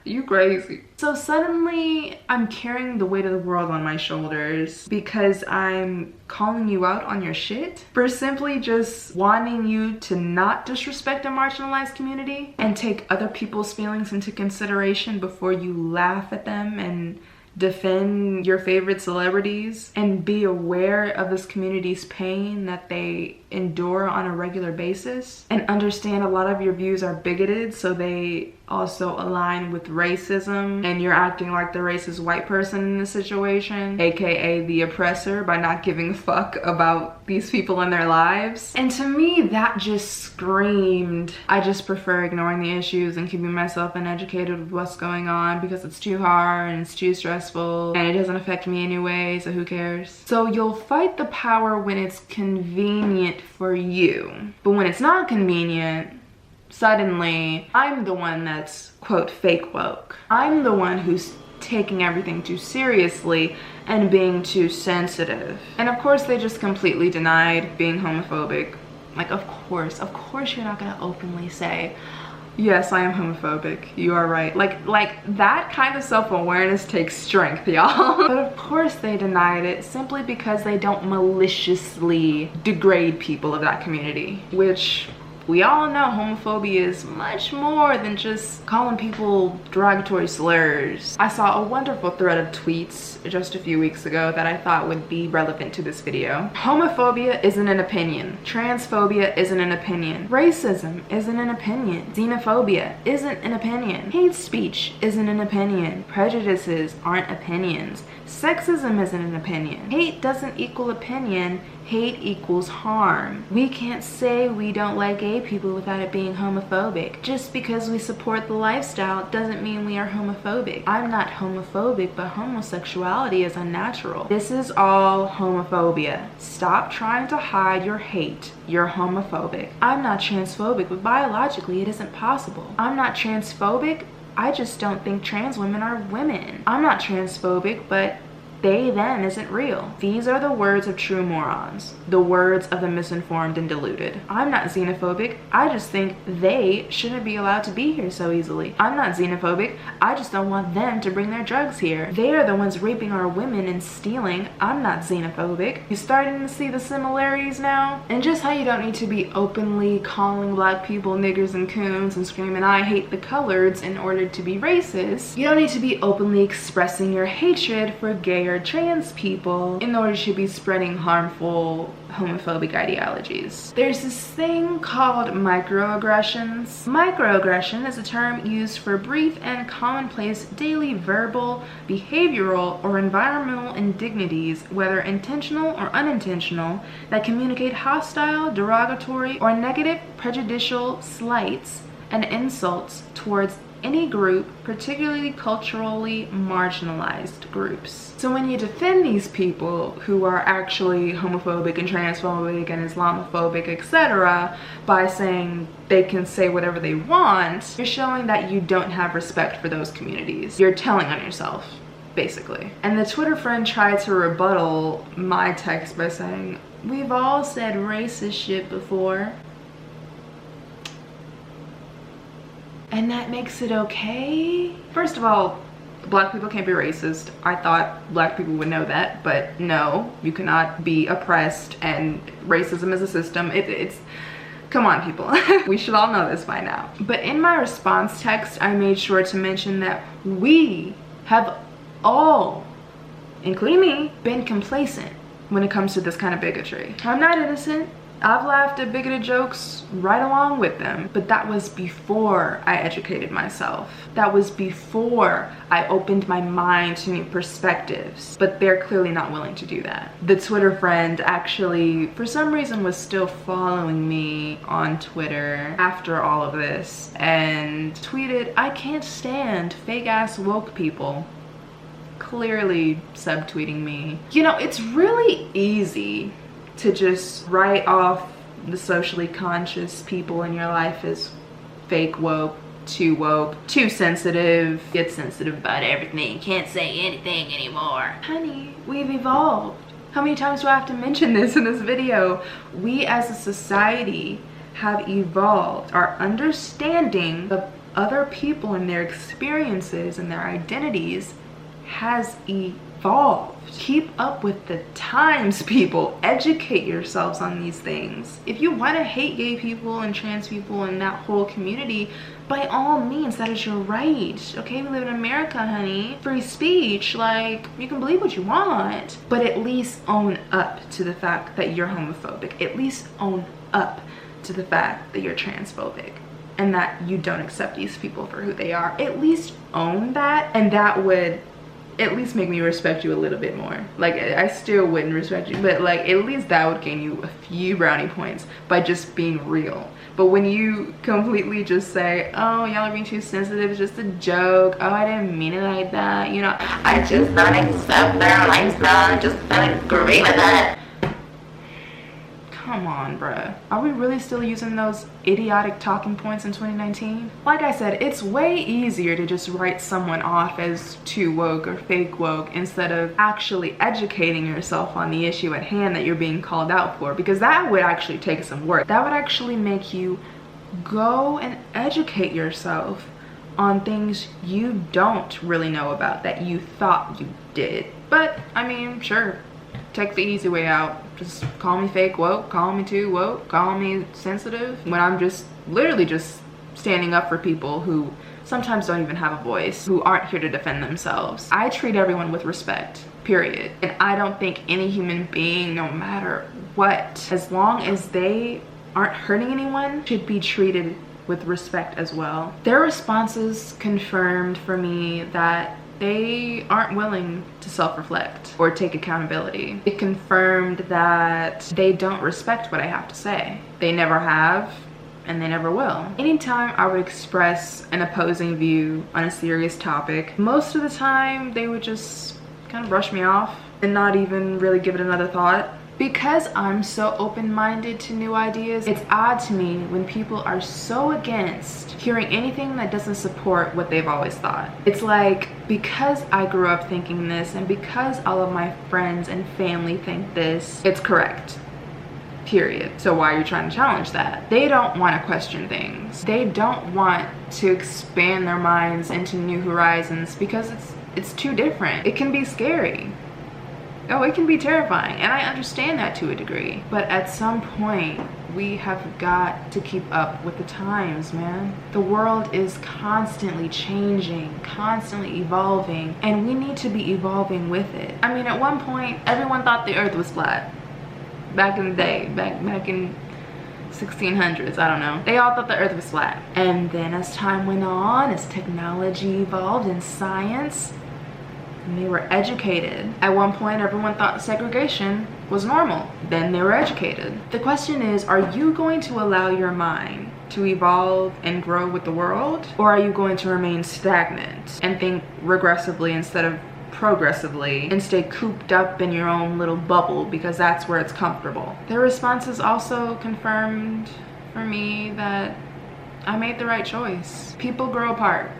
[SPEAKER 1] You crazy. So suddenly I'm carrying the weight of the world on my shoulders because I'm calling you out on your shit for simply just wanting you to not disrespect a marginalized community and take other people's feelings into consideration before you laugh at them and defend your favorite celebrities and be aware of this community's pain that they endure on a regular basis and understand a lot of your views are bigoted, so they also align with racism, and you're acting like the racist white person in the situation, aka the oppressor, by not giving a fuck about these people in their lives. And to me, that just screamed, I just prefer ignoring the issues and keeping myself uneducated with what's going on because it's too hard and it's too stressful and it doesn't affect me anyway, so who cares? So you'll fight the power when it's convenient for you, but when it's not convenient, suddenly I'm the one that's, quote, fake woke. I'm the one who's taking everything too seriously and being too sensitive. And of course they just completely denied being homophobic. Like, of course you're not gonna openly say, yes, I am homophobic, you are right. Like that kind of self-awareness takes strength, y'all. But of course they denied it simply because they don't maliciously degrade people of that community, which we all know homophobia is much more than just calling people derogatory slurs. I saw a wonderful thread of tweets just a few weeks ago that I thought would be relevant to this video. Homophobia isn't an opinion. Transphobia isn't an opinion. Racism isn't an opinion. Xenophobia isn't an opinion. Hate speech isn't an opinion. Prejudices aren't opinions. Sexism isn't an opinion. Hate doesn't equal opinion. Hate equals harm. We can't say we don't like gay people without it being homophobic. Just because we support the lifestyle doesn't mean we are homophobic. I'm not homophobic, but homosexuality is unnatural. This is all homophobia. Stop trying to hide your hate. You're homophobic. I'm not transphobic, but biologically it isn't possible. I'm not transphobic. I just don't think trans women are women. I'm not transphobic, but they, them isn't real. These are the words of true morons, the words of the misinformed and deluded. I'm not xenophobic. I just think they shouldn't be allowed to be here so easily. I'm not xenophobic. I just don't want them to bring their drugs here. They are the ones raping our women and stealing. I'm not xenophobic. You're starting to see the similarities now? And just how you don't need to be openly calling black people niggers and coons and screaming I hate the coloreds in order to be racist, you don't need to be openly expressing your hatred for gay or trans people in order to be spreading harmful homophobic ideologies. There's this thing called microaggressions. Microaggression is a term used for brief and commonplace daily verbal, behavioral, or environmental indignities, whether intentional or unintentional, that communicate hostile, derogatory, or negative, prejudicial slights and insults towards any group, particularly culturally marginalized groups. So when you defend these people who are actually homophobic and transphobic and Islamophobic, etc., by saying they can say whatever they want, you're showing that you don't have respect for those communities. You're telling on yourself, basically. And the Twitter friend tried to rebuttal my text by saying, we've all said racist shit before. And that makes it okay? First of all, black people can't be racist. I thought black people would know that, but no, you cannot be oppressed, and racism is a system. It's come on, people. We should all know this by now. But in my response text, I made sure to mention that we have all, including me, been complacent when it comes to this kind of bigotry. I'm not innocent. I've laughed at bigoted jokes right along with them, but that was before I educated myself. That was before I opened my mind to new perspectives, but they're clearly not willing to do that. The Twitter friend actually, for some reason, was still following me on Twitter after all of this and tweeted, I can't stand fake ass woke people. Clearly subtweeting me. You know, it's really easy to just write off the socially conscious people in your life as fake woke, too sensitive, get sensitive about everything, can't say anything anymore. Honey, we've evolved. How many times do I have to mention this in this video? We as a society have evolved. Our understanding of other people and their experiences and their identities has evolved. Keep up with the times, people. Educate yourselves on these things. If you want to hate gay people and trans people and that whole community, by all means, that is your right. Okay, we live in America, honey. Free speech, like, you can believe what you want, but at least own up to the fact that you're homophobic. At least own up to the fact that you're transphobic. and that you don't accept these people for who they are. At least own that, and that would at least make me respect you a little bit more. Like, I still wouldn't respect you, but like at least that would gain you a few brownie points by just being real. But when you completely just say, oh, y'all are being too sensitive, it's just a joke, oh, I didn't mean it like that, you know, I just don't accept their lifestyle, I just don't agree with it. Come on, bruh. Are we really still using those idiotic talking points in 2019? Like I said, it's way easier to just write someone off as too woke or fake woke instead of actually educating yourself on the issue at hand that you're being called out for, because that would actually take some work. That would actually make you go and educate yourself on things you don't really know about that you thought you did. But I mean, sure, take the easy way out. Just call me fake woke, call me too woke, call me sensitive, when I'm just literally just standing up for people who sometimes don't even have a voice, who aren't here to defend themselves. I treat everyone with respect, period. And I don't think any human being, no matter what, as long as they aren't hurting anyone, should be treated with respect as well. Their responses confirmed for me that they aren't willing to self-reflect or take accountability. It confirmed that they don't respect what I have to say. They never have, and they never will. Anytime I would express an opposing view on a serious topic, most of the time they would just kind of brush me off and not even really give it another thought. Because I'm so open-minded to new ideas, it's odd to me when people are so against hearing anything that doesn't support what they've always thought. It's like, because I grew up thinking this and because all of my friends and family think this, it's correct. Period. So why are you trying to challenge that? They don't want to question things. They don't want to expand their minds into new horizons because it's too different. It can be scary. Oh, it can be terrifying, and I understand that to a degree. But at some point, we have got to keep up with the times, man. The world is constantly changing, constantly evolving, and we need to be evolving with it. I mean, at one point, everyone thought the earth was flat. Back in the day, back in 1600s, I don't know. They all thought the earth was flat. And then as time went on, as technology evolved and science, and they were educated. At one point, everyone thought segregation was normal. Then they were educated. The question is, are you going to allow your mind to evolve and grow with the world? Or are you going to remain stagnant and think regressively instead of progressively and stay cooped up in your own little bubble because that's where it's comfortable? Their responses also confirmed for me that I made the right choice. People grow apart,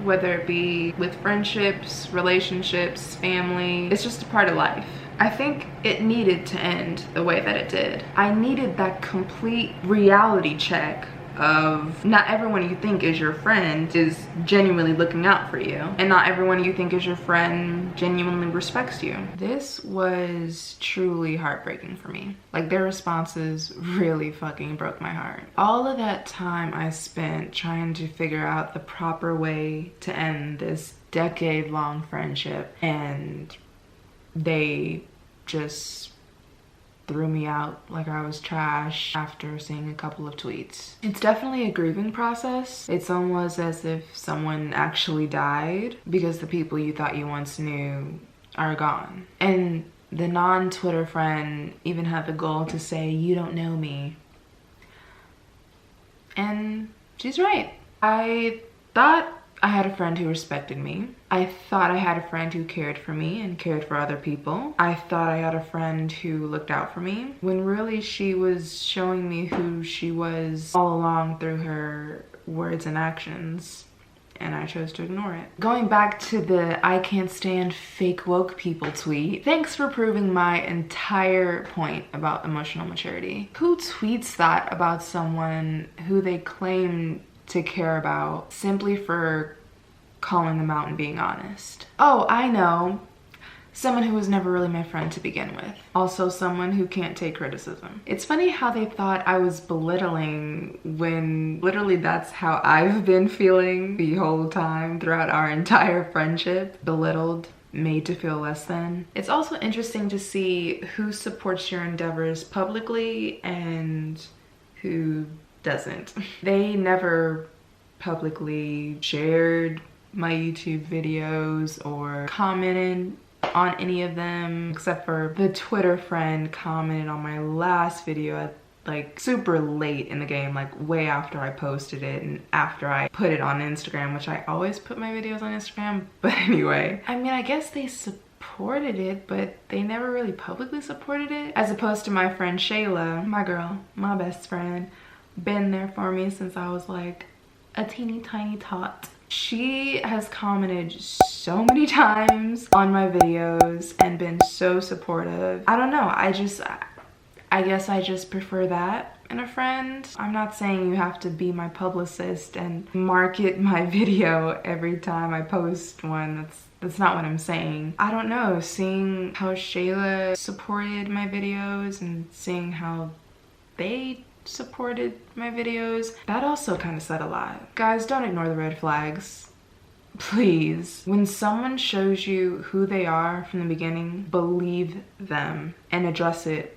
[SPEAKER 1] whether it be with friendships, relationships, family. It's just a part of life. I think it needed to end the way that it did. I needed that complete reality check of not everyone you think is your friend is genuinely looking out for you, and not everyone you think is your friend genuinely respects you. This was truly heartbreaking for me. Like, their responses really fucking broke my heart. All of that time I spent trying to figure out the proper way to end this decade-long friendship, and they just threw me out like I was trash after seeing a couple of tweets. It's definitely a grieving process. It's almost as if someone actually died because the people you thought you once knew are gone. And the non-Twitter friend even had the goal to say, "You don't know me." And she's right. I thought I had a friend who respected me. I thought I had a friend who cared for me and cared for other people. I thought I had a friend who looked out for me, when really she was showing me who she was all along through her words and actions, and I chose to ignore it. Going back to the "I can't stand fake woke people" tweet, thanks for proving my entire point about emotional maturity. Who tweets that about someone who they claim to care about simply for calling them out and being honest? Oh, I know. Someone who was never really my friend to begin with. Also someone who can't take criticism. It's funny how they thought I was belittling when literally that's how I've been feeling the whole time throughout our entire friendship. Belittled, made to feel less than. It's also interesting to see who supports your endeavors publicly and who doesn't. They never publicly shared my YouTube videos or commented on any of them, except for the Twitter friend commented on my last video at like super late in the game, like way after I posted it and after I put it on Instagram, which I always put my videos on Instagram. But anyway, I mean, I guess they supported it, but they never really publicly supported it, as opposed to my friend Shayla, my girl, my best friend, been there for me since I was like a teeny tiny tot. She has commented so many times on my videos and been so supportive. I don't know, I guess I just prefer that in a friend. I'm not saying you have to be my publicist and market my video every time I post one. That's not what I'm saying. I don't know, seeing how Shayla supported my videos and seeing how they supported my videos, that also kind of said a lot. Guys, don't ignore the red flags, please. When someone shows you who they are from the beginning, believe them and address it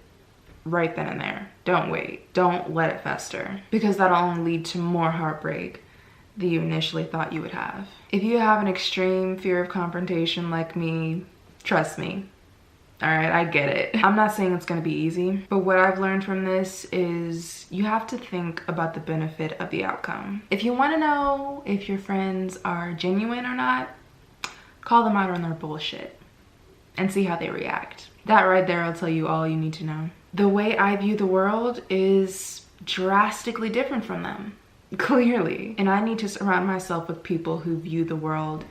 [SPEAKER 1] right then and there. Don't wait. Don't let it fester, because that'll only lead to more heartbreak than you initially thought you would have. If you have an extreme fear of confrontation like me, trust me. All right, I get it. I'm not saying it's gonna be easy, but what I've learned from this is you have to think about the benefit of the outcome. If you wanna know if your friends are genuine or not, call them out on their bullshit and see how they react. That right there will tell you all you need to know. The way I view the world is drastically different from them, clearly. And I need to surround myself with people who view the world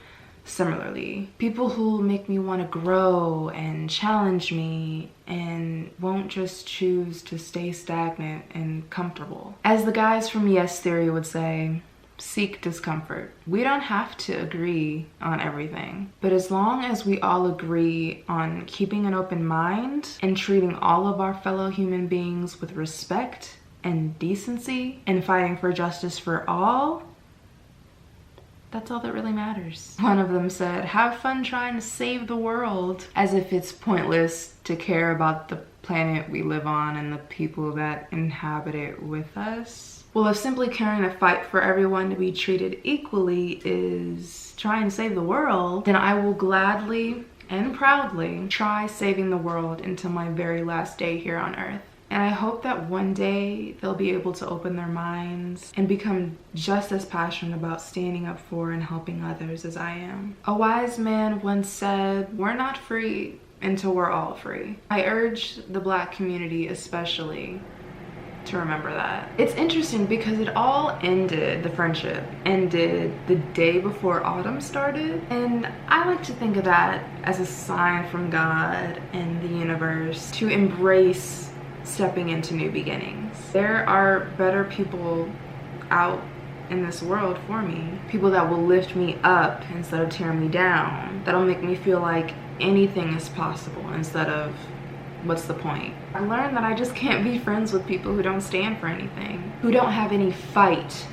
[SPEAKER 1] similarly. People who make me want to grow and challenge me and won't just choose to stay stagnant and comfortable. As the guys from Yes Theory would say, seek discomfort. We don't have to agree on everything, but as long as we all agree on keeping an open mind and treating all of our fellow human beings with respect and decency and fighting for justice for all, that's all that really matters. One of them said, have fun trying to save the world, as if it's pointless to care about the planet we live on and the people that inhabit it with us. Well, if simply caring to fight for everyone to be treated equally is trying to save the world, then I will gladly and proudly try saving the world until my very last day here on Earth. And I hope that one day they'll be able to open their minds and become just as passionate about standing up for and helping others as I am. A wise man once said, we're not free until we're all free. I urge the Black community especially to remember that. It's interesting because it all ended, the friendship ended the day before autumn started. And I like to think of that as a sign from God and the universe to embrace stepping into new beginnings. There are better people out in this world for me. People that will lift me up instead of tear me down. That'll make me feel like anything is possible instead of what's the point? I learned that I just can't be friends with people who don't stand for anything, who don't have any fight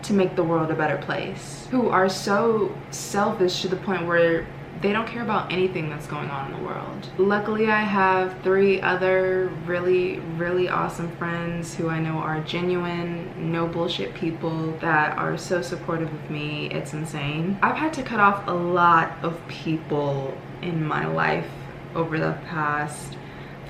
[SPEAKER 1] to make the world a better place, who are so selfish to the point where they don't care about anything that's going on in the world. Luckily, I have 3 other really, really awesome friends who I know are genuine, no bullshit people that are so supportive of me. It's insane. I've had to cut off a lot of people in my life over the past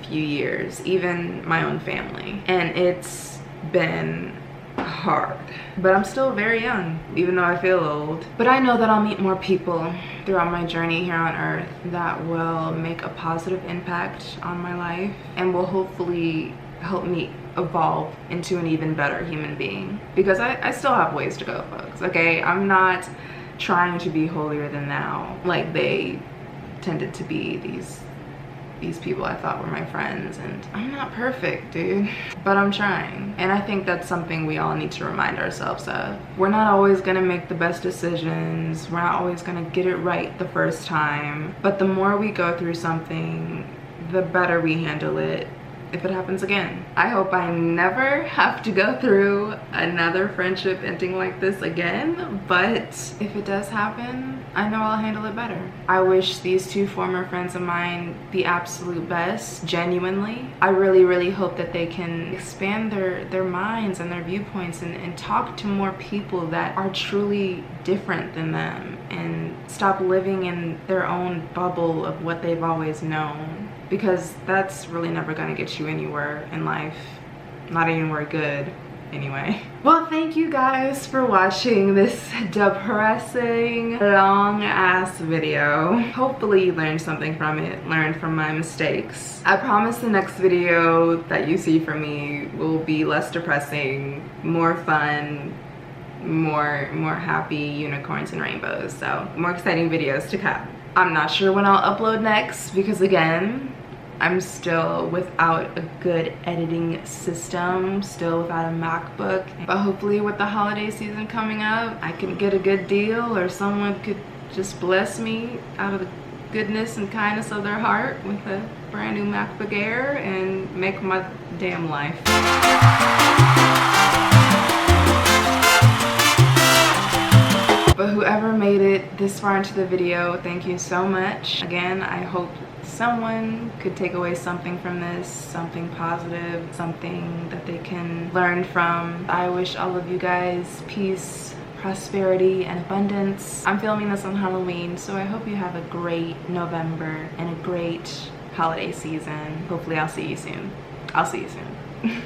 [SPEAKER 1] few years, even my own family, and it's been hard. But I'm still very young, even though I feel old. But I know that I'll meet more people throughout my journey here on Earth that will make a positive impact on my life and will hopefully help me evolve into an even better human being, because I still have ways to go, folks. Okay, I'm not trying to be holier than thou like they tended to be, these people I thought were my friends, and I'm not perfect, dude, but I'm trying. And I think that's something we all need to remind ourselves of. We're not always gonna make the best decisions, we're not always gonna get it right the first time, but the more we go through something, the better we handle it if it happens again. I hope I never have to go through another friendship ending like this again, but if it does happen, I know I'll handle it better. I wish these two former friends of mine the absolute best, genuinely. I really hope that they can expand their minds and their viewpoints and talk to more people that are truly different than them, and stop living in their own bubble of what they've always known, because that's really never gonna get you anywhere in life, not anywhere good anyway. Well, thank you guys for watching this depressing long ass video. Hopefully you learned something from it, learned from my mistakes. I promise the next video that you see from me will be less depressing, more fun, more happy unicorns and rainbows. So more exciting videos to come. I'm not sure when I'll upload next, because again, I'm still without a good editing system, still without a MacBook. But hopefully with the holiday season coming up, I can get a good deal, or someone could just bless me out of the goodness and kindness of their heart with a brand new MacBook Air and make my damn life. But whoever made it this far into the video, thank you so much. Again, I hope someone could take away something from this, something positive, something that they can learn from. I wish all of you guys peace, prosperity, and abundance. I'm filming this on Halloween, so I hope you have a great November and a great holiday season. Hopefully I'll see you soon. I'll see you soon.